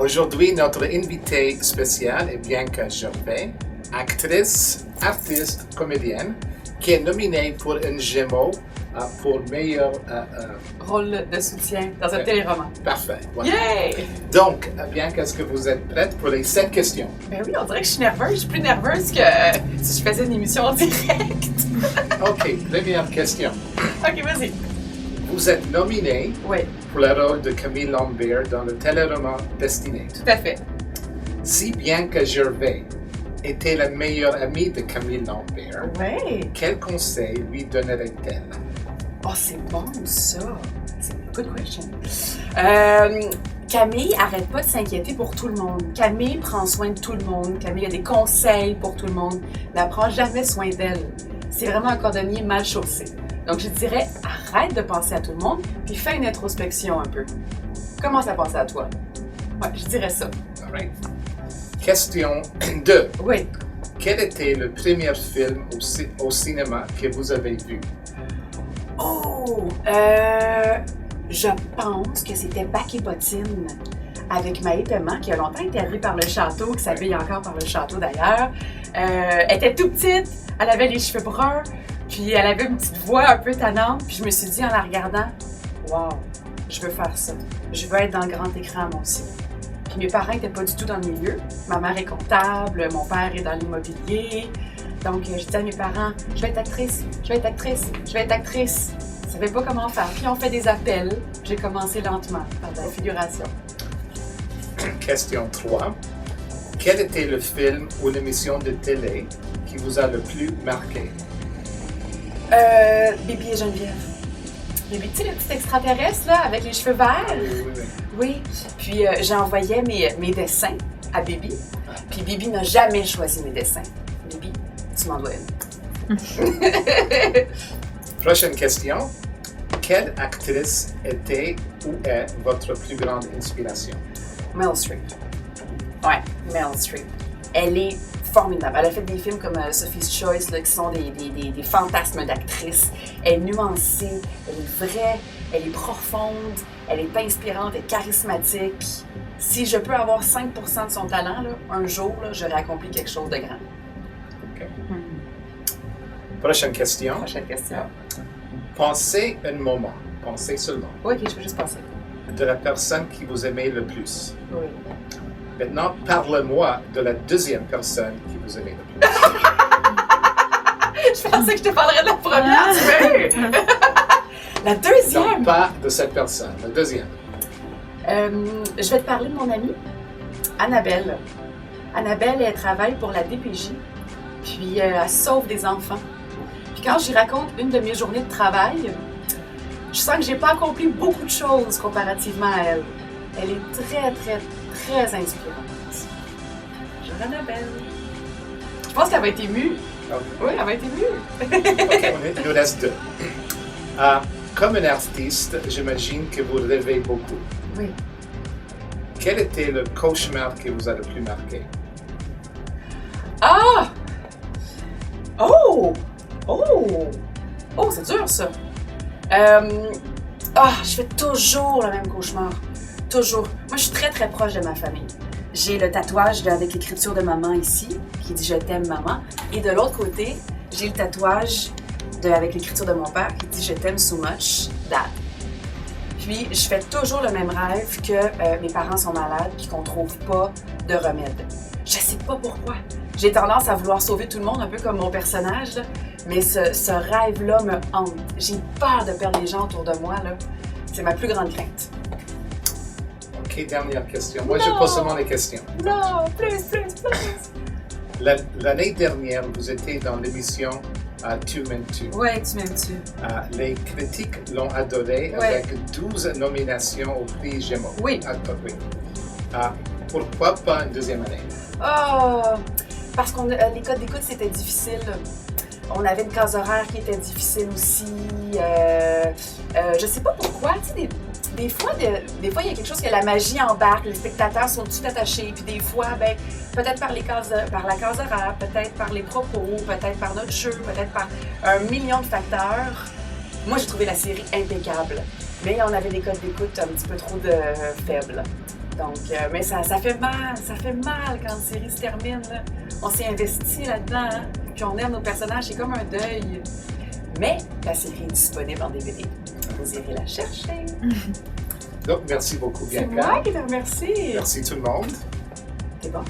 Aujourd'hui, notre invitée spéciale est Bianca Gervais, actrice, artiste, comédienne, qui est nominée pour un Gémeaux pour meilleur rôle de soutien dans un téléroman. Parfait. Voilà. Yay! Donc, Bianca, est-ce que vous êtes prête pour les 7 questions? Ben oui, on dirait que je suis nerveuse. Je suis plus nerveuse que si je faisais une émission en direct. OK, première question. OK, vas-y. Vous êtes nominée Oui, pour le rôle de Camille Lambert dans le téléroman Destinée. tout à fait. Si Bianca Gervais était la meilleure amie de Camille Lambert, Oui. quel conseil lui donnerait-elle? Oh, c'est bon, ça. C'est une good question. Camille arrête pas de s'inquiéter pour tout le monde. Camille prend soin de tout le monde. Camille a des conseils pour tout le monde. Mais elle prend jamais soin d'elle. C'est vraiment un cordonnier mal chaussé. Donc, je dirais, arrête de penser à tout le monde, puis fais une introspection un peu. Commence à penser à toi. Ouais, je dirais ça. All right. Question 2. Oui. Quel était le premier film au cinéma que vous avez vu? Oh! Je pense que c'était Bac et Bottine avec Maë Paiement, qui a longtemps été arrivée par le château, qui s'habille encore par le château d'ailleurs. Elle était tout petite, elle avait les cheveux bruns, puis elle avait une petite voix un peu tannante, puis je me suis dit en la regardant, wow, je veux faire ça. Je veux être dans le grand écran moi aussi. Puis mes parents n'étaient pas du tout dans le milieu. Ma mère est comptable, mon père est dans l'immobilier. Donc, je disais à mes parents, je vais être actrice, je vais être actrice, je vais être actrice. Je ne savais pas comment faire. Puis on fait des appels. J'ai commencé lentement par de la figuration. Question 3. Quel était le film ou l'émission de télé qui vous a le plus marqué? Bibi et Geneviève. Bibi, tu sais, le petit extraterrestre, là, avec les cheveux verts? Oui. Oui. Puis j'envoyais mes dessins à Bibi. Puis Bibi n'a jamais choisi mes dessins. Bibi, tu m'en dois une. Prochaine question. Quelle actrice était ou est votre plus grande inspiration? Meryl Streep. Ouais, Meryl Streep. Elle est formidable. Elle a fait des films comme Sophie's Choice, là, qui sont des fantasmes d'actrice. Elle est nuancée, elle est vraie, elle est profonde, elle est inspirante, elle est charismatique. Si je peux avoir 5% de son talent, là, un jour, là, j'aurais accompli quelque chose de grand. OK. Prochaine question. Prochaine question. Pensez un moment, pensez seulement, Oui, ok, je veux juste penser. de la personne qui vous aimait le plus. Oui. Maintenant, parle-moi de la deuxième personne qui vous aimait le plus. Je pensais que je te parlerais de la première, tu veux? La deuxième! Non, pas de cette personne, la deuxième. Je vais te parler de mon amie, Annabelle. Annabelle, elle travaille pour la DPJ, puis elle sauve des enfants. Puis quand je lui raconte une de mes journées de travail, je sens que j'ai pas accompli beaucoup de choses comparativement à elle. Elle est très, très, très inspirante. Bonjour Annabelle. Je pense qu'elle va être émue. OK. Oui, elle va être émue. OK, il nous reste 2. Comme un artiste, j'imagine que vous rêvez beaucoup. Oui. Quel était le cauchemar qui vous a le plus marqué? Ah! Oh! Oh! Oh, c'est dur, ça. Je fais toujours le même cauchemar. Toujours. Moi, je suis très, très proche de ma famille. J'ai le tatouage avec l'écriture de maman ici, qui dit « Je t'aime, maman ». Et de l'autre côté, j'ai le tatouage avec l'écriture de mon père, qui dit « Je t'aime so much, dad ». Puis, je fais toujours le même rêve que mes parents sont malades puis qu'on trouve pas de remède. Je sais pas pourquoi. J'ai tendance à vouloir sauver tout le monde, un peu comme mon personnage, là. Mais ce rêve-là me hante. J'ai peur de perdre les gens autour de moi, là. C'est ma plus grande crainte. OK, dernière question. Moi, je pose seulement les questions. Non, plus. L'année dernière, vous étiez dans l'émission Two Men Two. Ouais, tu m'aimes-tu? Les critiques l'ont adoré avec 12 nominations au prix Gémeaux. Oui. Oui. Pourquoi pas une deuxième année? Oh, parce que les codes d'écoute, c'était difficile. On avait une case horaire qui était difficile aussi. Je sais pas pourquoi, tu sais, des fois, il y a quelque chose que la magie embarque, les spectateurs sont tout attachés, puis des fois, peut-être par la case horaire, peut-être par les propos, peut-être par notre jeu, peut-être par un million de facteurs. Moi, j'ai trouvé la série impeccable, mais on avait des codes d'écoute un petit peu trop faibles. Donc, mais ça fait mal. Ça fait mal quand la série se termine. Là. On s'est investi là-dedans. Hein? Puis on aime nos personnages. C'est comme un deuil. Mais la série est disponible en DVD. Vous irez la chercher. Donc, merci beaucoup, C'est Bianca. moi qui te remercie. Merci tout le monde. C'est bon.